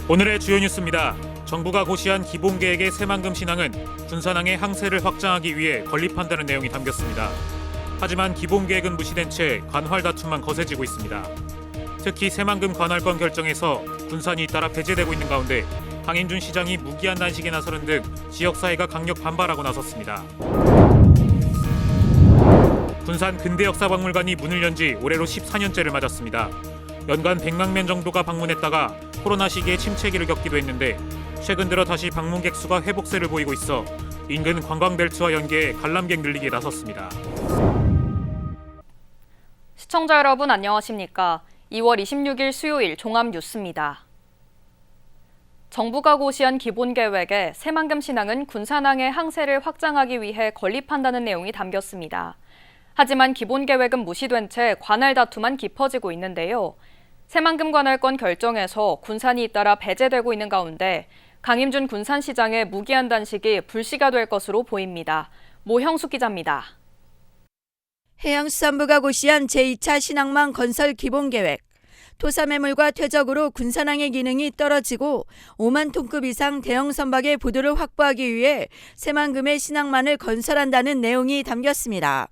오늘의 주요 뉴스입니다. 정부가 고시한 기본계획의 새만금 신항은 군산항의 항세를 확장하기 위해 건립한다는 내용이 담겼습니다. 하지만 기본계획은 무시된 채 관할 다툼만 거세지고 있습니다. 특히 새만금 관할권 결정에서 군산이 잇따라 배제되고 있는 가운데 강인준 시장이 무기한 단식에 나서는 등 지역사회가 강력 반발하고 나섰습니다. 군산 근대역사박물관이 문을 연 지 올해로 14년째를 맞았습니다. 연간 100만 명 정도가 방문했다가 코로나 시기에 침체기를 겪기도 했는데 최근 들어 다시 방문객 수가 회복세를 보이고 있어 인근 관광벨트와 연계해 관람객 늘리기에 나섰습니다. 시청자 여러분 안녕하십니까? 2월 26일 수요일 종합뉴스입니다. 정부가 고시한 기본계획에 새만금 신항은 군산항의 항세를 확장하기 위해 건립한다는 내용이 담겼습니다. 하지만 기본계획은 무시된 채 관할 다툼만 깊어지고 있는데요. 새만금 관할권 결정에서 군산이 잇따라 배제되고 있는 가운데 강임준 군산시장의 무기한 단식이 불씨가 될 것으로 보입니다. 모형숙 기자입니다. 해양수산부가 고시한 제2차 신항망 건설 기본계획. 토사매물과 퇴적으로 군산항의 기능이 떨어지고 5만 톤급 이상 대형 선박의 부도를 확보하기 위해 새만금의 신항만을 건설한다는 내용이 담겼습니다.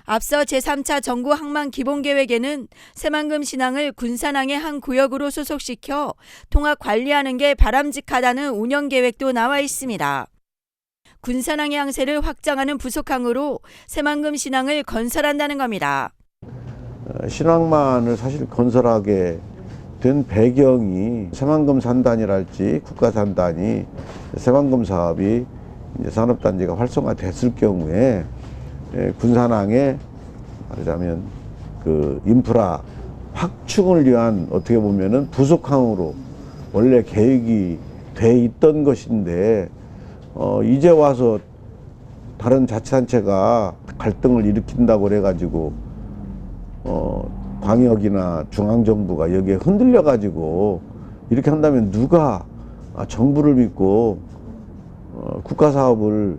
앞서 제3차 정부 항만 기본계획에는 새만금 신항을 군산항의 한 구역으로 소속시켜 통합 관리하는 게 바람직하다는 운영계획도 나와 있습니다. 군산항의 항세를 확장하는 부속항으로 새만금 신항을 건설한다는 겁니다. 신항만을 사실 건설하게 된 배경이 새만금 산단이랄지 국가산단이 새만금 사업이 이제 산업단지가 활성화됐을 경우에 군산항에 말하자면 그 인프라 확충을 위한 어떻게 보면은 부속항으로 원래 계획이 돼 있던 것인데 이제 와서 다른 자치단체가 갈등을 일으킨다고 그래가지고 광역이나 중앙정부가 여기에 흔들려가지고 이렇게 한다면 누가 정부를 믿고 국가사업을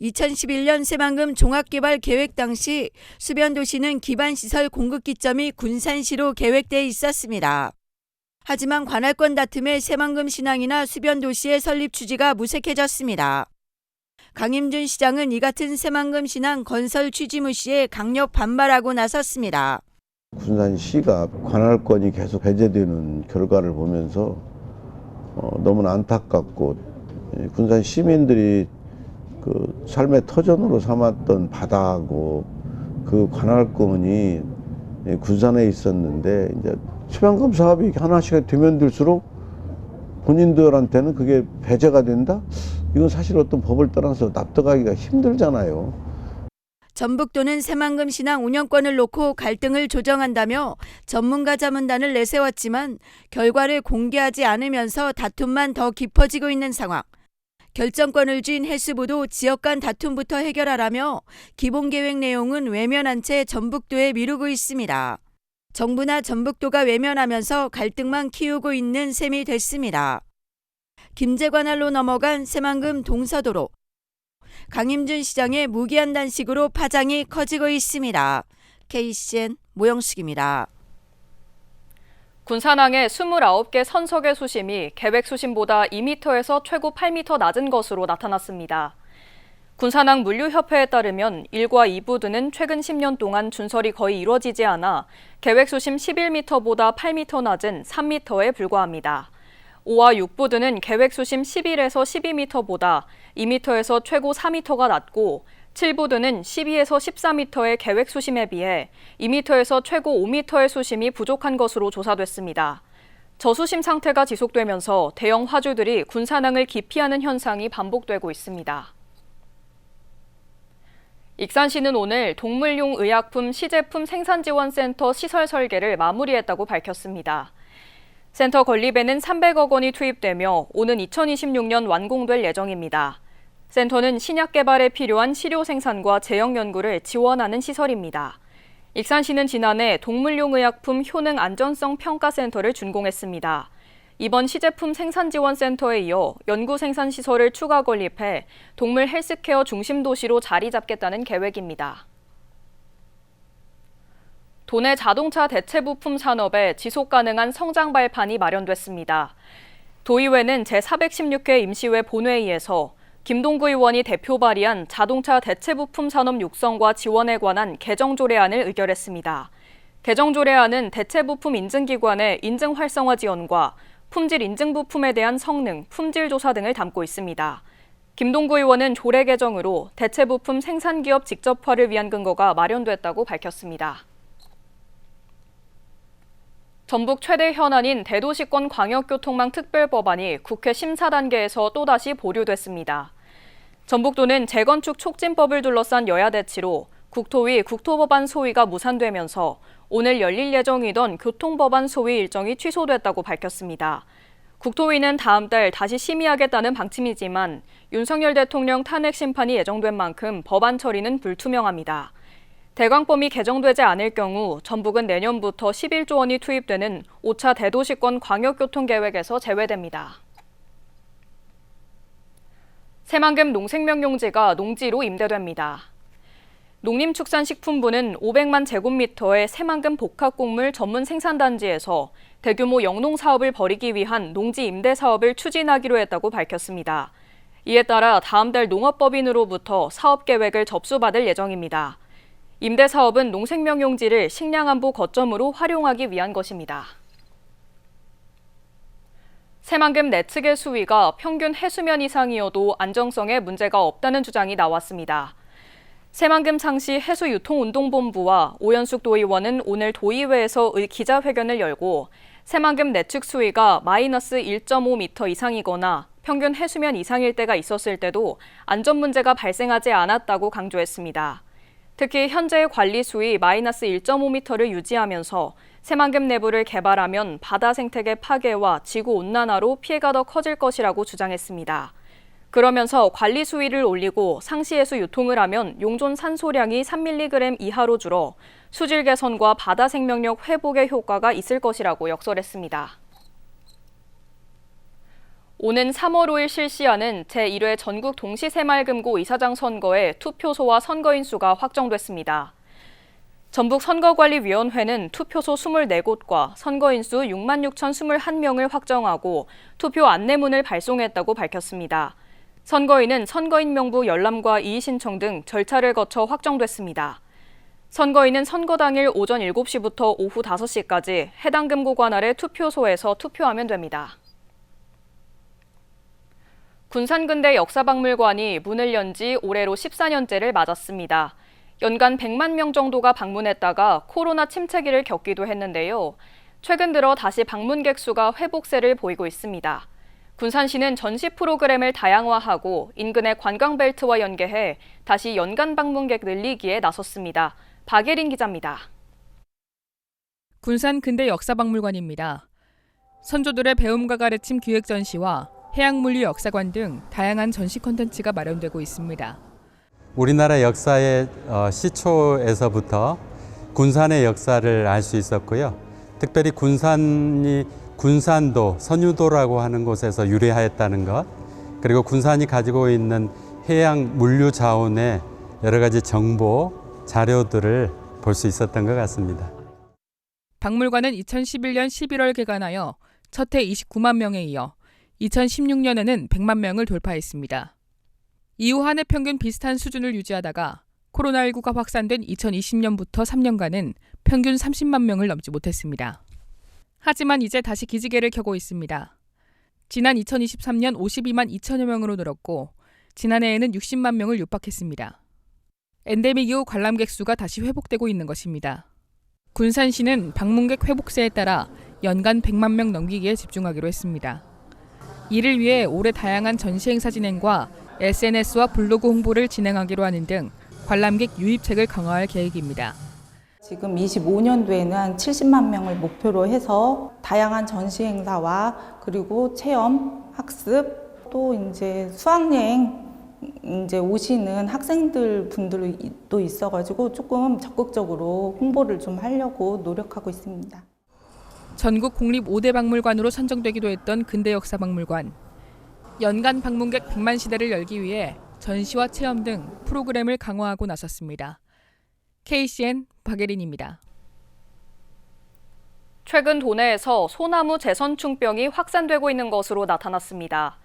2011년 새만금 종합개발계획 당시 수변도시는 기반시설 공급기점이 군산시로 계획돼 있었습니다. 하지만 관할권 다툼에 새만금 신항이나 수변도시의 설립 취지가 무색해졌습니다. 강임준 시장은 이 같은 새만금 신항 건설 취지 무시에 강력 반발하고 나섰습니다. 군산시가 관할권이 계속 배제되는 결과를 보면서 너무나 안타깝고 군산 시민들이 그 삶의 터전으로 삼았던 바다하고 그 관할권이 군산에 있었는데 이제 새만금 사업이 하나씩 되면 될수록 본인들한테는 그게 배제가 된다? 이건 사실 어떤 법을 떠나서 납득하기가 힘들잖아요. 전북도는 새만금 신항 운영권을 놓고 갈등을 조정한다며 전문가 자문단을 내세웠지만 결과를 공개하지 않으면서 다툼만 더 깊어지고 있는 상황. 결정권을 쥔 해수부도 지역 간 다툼부터 해결하라며 기본계획 내용은 외면한 채 전북도에 미루고 있습니다. 정부나 전북도가 외면하면서 갈등만 키우고 있는 셈이 됐습니다. 김제관할로 넘어간 새만금 동서도로. 강임준 시장의 무기한 단식으로 파장이 커지고 있습니다. KCN 모형숙입니다. 군산항의 29개 선석의 수심이 계획 수심보다 2m에서 최고 8m 낮은 것으로 나타났습니다. 군산항 물류협회에 따르면 1과 2부두는 최근 10년 동안 준설이 거의 이루어지지 않아 계획 수심 11m보다 8m 낮은 3m에 불과합니다. 5와 6부두는 계획 수심 11에서 12m보다 2m에서 최고 4m가 낮고 7부두는 12에서 14m의 계획 수심에 비해 2m에서 최고 5m의 수심이 부족한 것으로 조사됐습니다. 저수심 상태가 지속되면서 대형 화주들이 군산항을 기피하는 현상이 반복되고 있습니다. 익산시는 오늘 동물용 의약품 시제품 생산지원센터 시설 설계를 마무리했다고 밝혔습니다. 센터 건립에는 300억 원이 투입되며 오는 2026년 완공될 예정입니다. 센터는 신약 개발에 필요한 치료 생산과 제형 연구를 지원하는 시설입니다. 익산시는 지난해 동물용 의약품 효능 안전성 평가센터를 준공했습니다. 이번 시제품 생산지원센터에 이어 연구 생산 시설을 추가 건립해 동물 헬스케어 중심 도시로 자리 잡겠다는 계획입니다. 도내 자동차 대체 부품 산업에 지속 가능한 성장 발판이 마련됐습니다. 도의회는 제416회 임시회 본회의에서 김동구 의원이 대표 발의한 자동차 대체 부품 산업 육성과 지원에 관한 개정 조례안을 의결했습니다. 개정 조례안은 대체 부품 인증기관의 인증 활성화 지원과 품질 인증 부품에 대한 성능, 품질 조사 등을 담고 있습니다. 김동구 의원은 조례 개정으로 대체 부품 생산기업 직접화를 위한 근거가 마련됐다고 밝혔습니다. 전북 최대 현안인 대도시권 광역교통망 특별법안이 국회 심사 단계에서 또다시 보류됐습니다. 전북도는 재건축 촉진법을 둘러싼 여야 대치로 국토위 국토법안 소위가 무산되면서 오늘 열릴 예정이던 교통법안 소위 일정이 취소됐다고 밝혔습니다. 국토위는 다음 달 다시 심의하겠다는 방침이지만 윤석열 대통령 탄핵 심판이 예정된 만큼 법안 처리는 불투명합니다. 대광법이 개정되지 않을 경우 전북은 내년부터 11조 원이 투입되는 5차 대도시권 광역교통계획에서 제외됩니다. 새만금 농생명용지가 농지로 임대됩니다. 농림축산식품부는 500만 제곱미터의 새만금 복합곡물 전문 생산단지에서 대규모 영농 사업을 벌이기 위한 농지 임대 사업을 추진하기로 했다고 밝혔습니다. 이에 따라 다음 달 농업법인으로부터 사업 계획을 접수받을 예정입니다. 임대 사업은 농생명용지를 식량안보 거점으로 활용하기 위한 것입니다. 새만금 내측의 수위가 평균 해수면 이상이어도 안정성에 문제가 없다는 주장이 나왔습니다. 새만금 창시 해수유통운동본부와 오연숙 도의원은 오늘 도의회에서 기자회견을 열고 새만금 내측 수위가 마이너스 1.5m 이상이거나 평균 해수면 이상일 때가 있었을 때도 안전 문제가 발생하지 않았다고 강조했습니다. 특히 현재의 관리 수위 마이너스 1.5m를 유지하면서 새만금 내부를 개발하면 바다 생태계 파괴와 지구온난화로 피해가 더 커질 것이라고 주장했습니다. 그러면서 관리 수위를 올리고 상시해수 유통을 하면 용존 산소량이 3mg 이하로 줄어 수질 개선과 바다 생명력 회복의 효과가 있을 것이라고 역설했습니다. 오는 3월 5일 실시하는 제1회 전국 동시새마을금고 이사장 선거에 투표소와 선거인 수가 확정됐습니다. 전북선거관리위원회는 투표소 24곳과 선거인 수 66,021명을 확정하고 투표 안내문을 발송했다고 밝혔습니다. 선거인은 선거인 명부 열람과 이의신청 등 절차를 거쳐 확정됐습니다. 선거인은 선거 당일 오전 7시부터 오후 5시까지 해당 금고관 아래 투표소에서 투표하면 됩니다. 군산근대 역사박물관이 문을 연 지 올해로 14년째를 맞았습니다. 연간 100만 명 정도가 방문했다가 코로나 침체기를 겪기도 했는데요. 최근 들어 다시 방문객 수가 회복세를 보이고 있습니다. 군산시는 전시 프로그램을 다양화하고 인근의 관광벨트와 연계해 다시 연간 방문객 늘리기에 나섰습니다. 박예린 기자입니다. 군산 근대 역사박물관입니다. 선조들의 배움과 가르침 기획 전시와 해양물류 역사관 등 다양한 전시 콘텐츠가 마련되고 있습니다. 우리나라 역사의 시초에서부터 군산의 역사를 알 수 있었고요. 특별히 군산이 군산도, 선유도라고 하는 곳에서 유래하였다는 것, 그리고 군산이 가지고 있는 해양 물류 자원의 여러 가지 정보, 자료들을 볼 수 있었던 것 같습니다. 박물관은 2011년 11월 개관하여 첫 해 29만 명에 이어 2016년에는 100만 명을 돌파했습니다. 이후 한 해 평균 비슷한 수준을 유지하다가 코로나19가 확산된 2020년부터 3년간은 평균 30만 명을 넘지 못했습니다. 하지만 이제 다시 기지개를 켜고 있습니다. 지난 2023년 52만 2천여 명으로 늘었고 지난해에는 60만 명을 육박했습니다. 엔데믹 이후 관람객 수가 다시 회복되고 있는 것입니다. 군산시는 방문객 회복세에 따라 연간 100만 명 넘기기에 집중하기로 했습니다. 이를 위해 올해 다양한 전시 행사 진행과 SNS와 블로그 홍보를 진행하기로 하는 등 관람객 유입책을 강화할 계획입니다. 지금 25년도에는 한 70만 명을 목표로 해서 다양한 전시 행사와 그리고 체험, 학습, 또 이제 수학여행 이제 오시는 학생들 분들도 있어가지고 조금 적극적으로 홍보를 좀 하려고 노력하고 있습니다. 전국 공립 5대 박물관으로 선정되기도 했던 근대역사박물관. 연간 방문객 100만 시대를 열기 위해 전시와 체험 등 프로그램을 강화하고 나섰습니다. KCN 박예린입니다. 최근 도내에서 소나무 재선충병이 확산되고 있는 것으로 나타났습니다.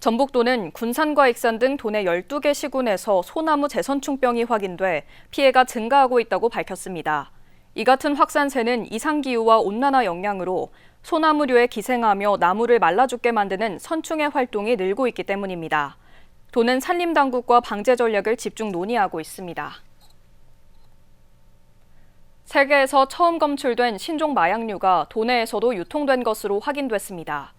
전북도는 군산과 익산 등 도내 12개 시군에서 소나무 재선충병이 확인돼 피해가 증가하고 있다고 밝혔습니다. 이 같은 확산세는 이상기후와 온난화 영향으로 소나무류에 기생하며 나무를 말라 죽게 만드는 선충의 활동이 늘고 있기 때문입니다. 도는 산림당국과 방제 전략을 집중 논의하고 있습니다. 세계에서 처음 검출된 신종 마약류가 도내에서도 유통된 것으로 확인됐습니다.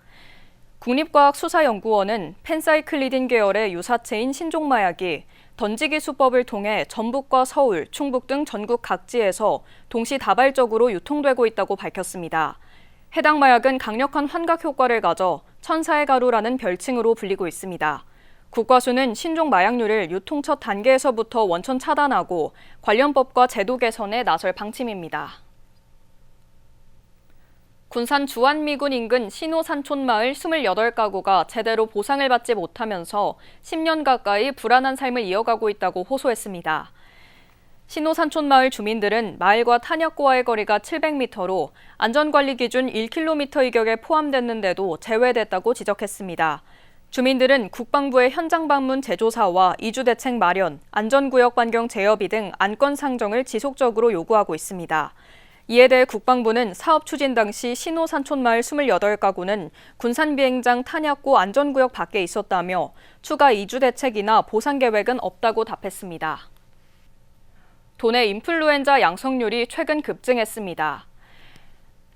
국립과학수사연구원은 펜사이클리딘 계열의 유사체인 신종 마약이 던지기 수법을 통해 전북과 서울, 충북 등 전국 각지에서 동시다발적으로 유통되고 있다고 밝혔습니다. 해당 마약은 강력한 환각 효과를 가져 천사의 가루라는 별칭으로 불리고 있습니다. 국과수는 신종 마약류를 유통 첫 단계에서부터 원천 차단하고 관련 법과 제도 개선에 나설 방침입니다. 군산 주안미군 인근 신호산촌마을 28가구가 제대로 보상을 받지 못하면서 10년 가까이 불안한 삶을 이어가고 있다고 호소했습니다. 신호산촌마을 주민들은 마을과 탄약고와의 거리가 700m로 안전관리 기준 1km 이격에 포함됐는데도 제외됐다고 지적했습니다. 주민들은 국방부의 현장 방문 재조사와 이주 대책 마련, 안전구역 반경 제어비 등 안건 상정을 지속적으로 요구하고 있습니다. 이에 대해 국방부는 사업 추진 당시 신호산촌마을 28가구는 군산비행장 탄약고 안전구역 밖에 있었다며 추가 이주 대책이나 보상 계획은 없다고 답했습니다. 도내 인플루엔자 양성률이 최근 급증했습니다.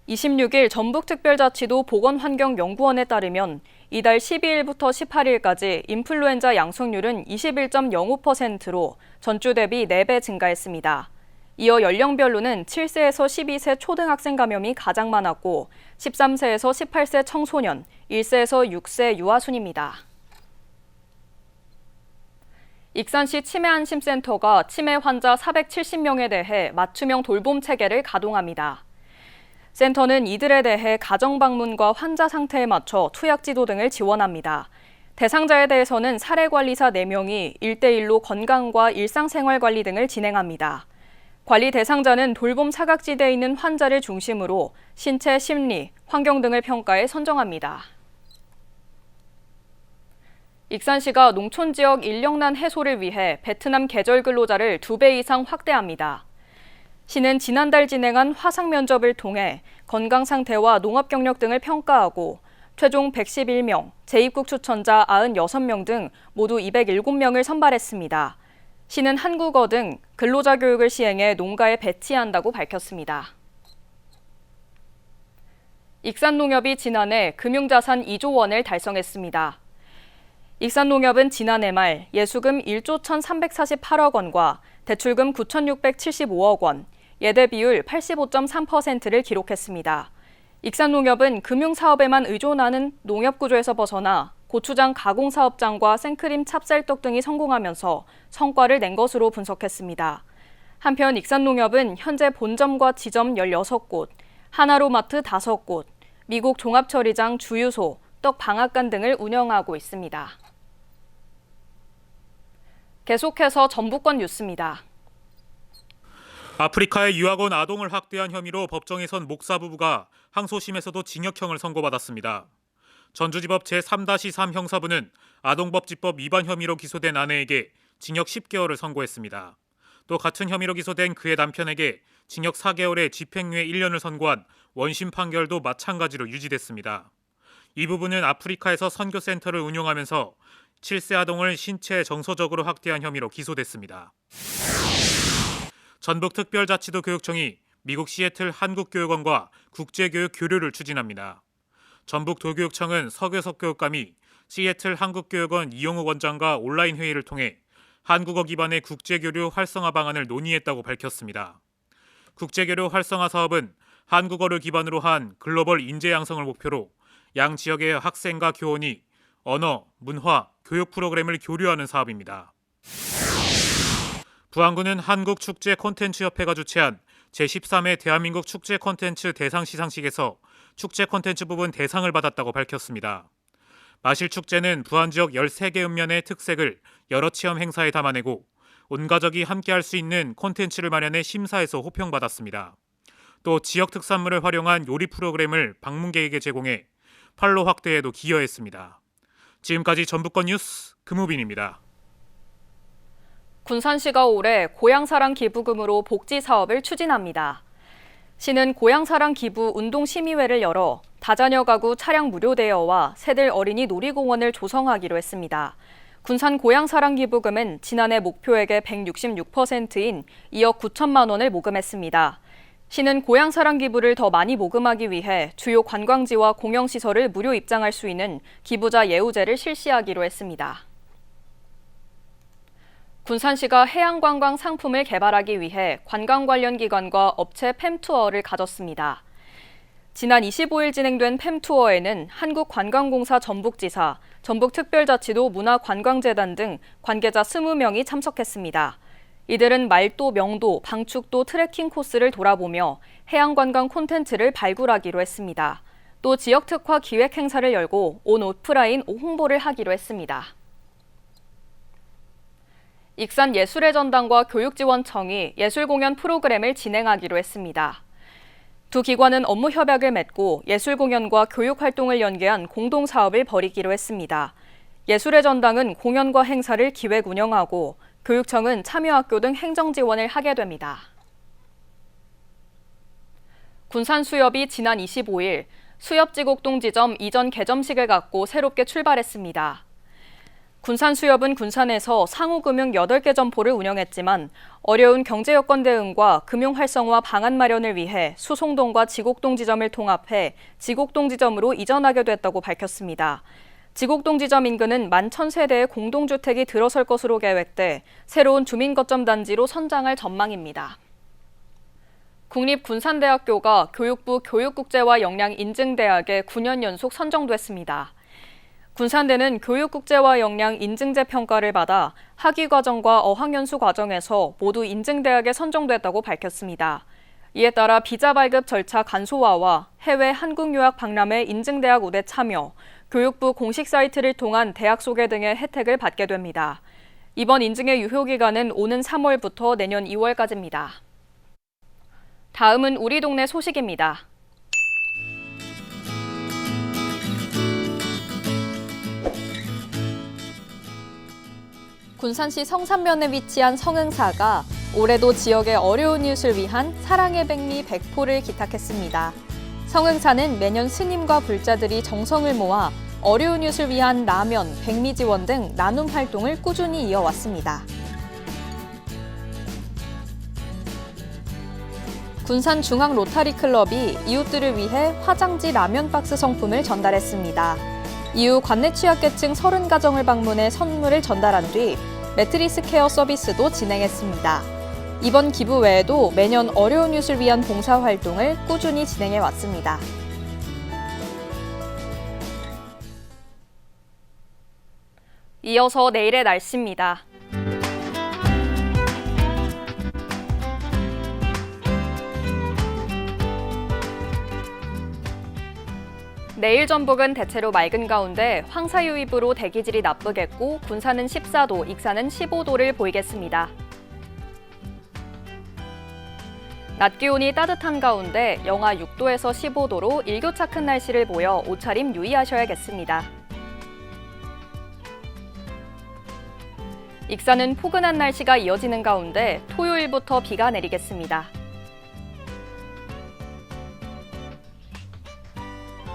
26일 전북특별자치도 보건환경연구원에 따르면 이달 12일부터 18일까지 인플루엔자 양성률은 21.05%로 전주 대비 4배 증가했습니다. 이어 연령별로는 7세에서 12세 초등학생 감염이 가장 많았고 13세에서 18세 청소년, 1세에서 6세 유아순입니다. 익산시 치매안심센터가 치매 환자 470명에 대해 맞춤형 돌봄 체계를 가동합니다. 센터는 이들에 대해 가정방문과 환자 상태에 맞춰 투약 지도 등을 지원합니다. 대상자에 대해서는 사례관리사 4명이 1대1로 건강과 일상생활 관리 등을 진행합니다. 관리 대상자는 돌봄 사각지대에 있는 환자를 중심으로 신체, 심리, 환경 등을 평가해 선정합니다. 익산시가 농촌지역 인력난 해소를 위해 베트남 계절 근로자를 2배 이상 확대합니다. 시는 지난달 진행한 화상 면접을 통해 건강 상태와 농업 경력 등을 평가하고 최종 111명, 재입국 추천자 96명 등 모두 207명을 선발했습니다. 시는 한국어 등 근로자 교육을 시행해 농가에 배치한다고 밝혔습니다. 익산농협이 지난해 금융자산 2조 원을 달성했습니다. 익산농협은 지난해 말 예수금 1조 1,348억 원과 대출금 9,675억 원, 예대 비율 85.3%를 기록했습니다. 익산농협은 금융사업에만 의존하는 농협구조에서 벗어나 고추장 가공사업장과 생크림 찹쌀떡 등이 성공하면서 성과를 낸 것으로 분석했습니다. 한편 익산농협은 현재 본점과 지점 16곳, 하나로마트 5곳, 미국 종합처리장 주유소, 떡 방앗간 등을 운영하고 있습니다. 계속해서 전북권 뉴스입니다. 아프리카의 유학원 아동을 학대한 혐의로 법정에 선 목사 부부가 항소심에서도 징역형을 선고받았습니다. 전주지법 제3-3 형사부는 아동법집법 위반 혐의로 기소된 아내에게 징역 10개월을 선고했습니다. 또 같은 혐의로 기소된 그의 남편에게 징역 4개월에 집행유예 1년을 선고한 원심 판결도 마찬가지로 유지됐습니다. 이 부부는 아프리카에서 선교센터를 운영하면서 7세 아동을 신체 정서적으로 학대한 혐의로 기소됐습니다. 전북특별자치도 교육청이 미국 시애틀 한국교육원과 국제교육 교류를 추진합니다. 전북도교육청은 서교석 교육감이 시애틀 한국교육원 이용욱 원장과 온라인 회의를 통해 한국어 기반의 국제교류 활성화 방안을 논의했다고 밝혔습니다. 국제교류 활성화 사업은 한국어를 기반으로 한 글로벌 인재 양성을 목표로 양 지역의 학생과 교원이 언어, 문화, 교육 프로그램을 교류하는 사업입니다. 부안군은 한국축제콘텐츠협회가 주최한 제13회 대한민국 축제 콘텐츠 대상 시상식에서 축제 콘텐츠 부분 대상을 받았다고 밝혔습니다. 마실축제는 부안 지역 13개 읍면의 특색을 여러 체험 행사에 담아내고 온 가족이 함께할 수 있는 콘텐츠를 마련해 심사에서 호평받았습니다. 또 지역 특산물을 활용한 요리 프로그램을 방문객에게 제공해 판로 확대에도 기여했습니다. 지금까지 전북권 뉴스 금우빈입니다. 군산시가 올해 고향사랑 기부금으로 복지 사업을 추진합니다. 시는 고향사랑 기부 운동심의회를 열어 다자녀 가구 차량 무료 대여와 새들 어린이 놀이공원을 조성하기로 했습니다. 군산 고향사랑 기부금은 지난해 목표액의 166%인 2억 9천만 원을 모금했습니다. 시는 고향사랑 기부를 더 많이 모금하기 위해 주요 관광지와 공영시설을 무료 입장할 수 있는 기부자 예우제를 실시하기로 했습니다. 군산시가 해양관광 상품을 개발하기 위해 관광 관련 기관과 업체 팸투어를 가졌습니다. 지난 25일 진행된 팸투어에는 한국관광공사 전북지사, 전북특별자치도 문화관광재단 등 관계자 20명이 참석했습니다. 이들은 말도, 명도, 방축도 트레킹 코스를 돌아보며 해양관광 콘텐츠를 발굴하기로 했습니다. 또 지역 특화 기획 행사를 열고 온 오프라인 홍보를 하기로 했습니다. 익산 예술의 전당과 교육지원청이 예술공연 프로그램을 진행하기로 했습니다. 두 기관은 업무 협약을 맺고 예술공연과 교육활동을 연계한 공동사업을 벌이기로 했습니다. 예술의 전당은 공연과 행사를 기획 운영하고 교육청은 참여학교 등 행정지원을 하게 됩니다. 군산수협이 지난 25일 수협지곡동 지점 이전 개점식을 갖고 새롭게 출발했습니다. 군산수협은 군산에서 상호금융 8개 점포를 운영했지만 어려운 경제 여건 대응과 금융 활성화 방안 마련을 위해 수송동과 지곡동 지점을 통합해 지곡동 지점으로 이전하게 됐다고 밝혔습니다. 지곡동 지점 인근은 11,000세대의 공동주택이 들어설 것으로 계획돼 새로운 주민거점 단지로 선장할 전망입니다. 국립군산대학교가 교육부 교육국제화 역량 인증대학에 9년 연속 선정됐습니다. 군산대는 교육국제화 역량 인증제 평가를 받아 학위과정과 어학연수 과정에서 모두 인증대학에 선정됐다고 밝혔습니다. 이에 따라 비자 발급 절차 간소화와 해외 한국유학 박람회 인증대학 우대 참여, 교육부 공식 사이트를 통한 대학 소개 등의 혜택을 받게 됩니다. 이번 인증의 유효기간은 오는 3월부터 내년 2월까지입니다. 다음은 우리 동네 소식입니다. 군산시 성산면에 위치한 성흥사가 올해도 지역의 어려운 이웃을 위한 사랑의 백미 100포를 기탁했습니다. 성흥사는 매년 스님과 불자들이 정성을 모아 어려운 이웃을 위한 라면, 백미 지원 등 나눔 활동을 꾸준히 이어왔습니다. 군산 중앙 로타리 클럽이 이웃들을 위해 화장지 라면 박스 성품을 전달했습니다. 이후 관내 취약계층 30가정을 방문해 선물을 전달한 뒤 매트리스 케어 서비스도 진행했습니다. 이번 기부 외에도 매년 어려운 이웃을 위한 봉사활동을 꾸준히 진행해 왔습니다. 이어서 내일의 날씨입니다. 내일 전북은 대체로 맑은 가운데 황사유입으로 대기질이 나쁘겠고 군산은 14도, 익산은 15도를 보이겠습니다. 낮 기온이 따뜻한 가운데 영하 6도에서 15도로 일교차 큰 날씨를 보여 옷차림 유의하셔야겠습니다. 익산은 포근한 날씨가 이어지는 가운데 토요일부터 비가 내리겠습니다.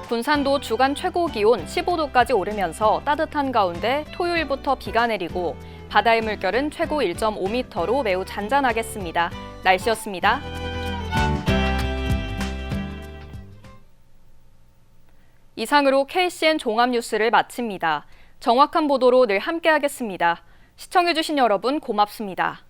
군산도 주간 최고 기온 15도까지 오르면서 따뜻한 가운데 토요일부터 비가 내리고 바다의 물결은 최고 1.5m로 매우 잔잔하겠습니다. 날씨였습니다. 이상으로 KCN 종합뉴스를 마칩니다. 정확한 보도로 늘 함께하겠습니다. 시청해주신 여러분 고맙습니다.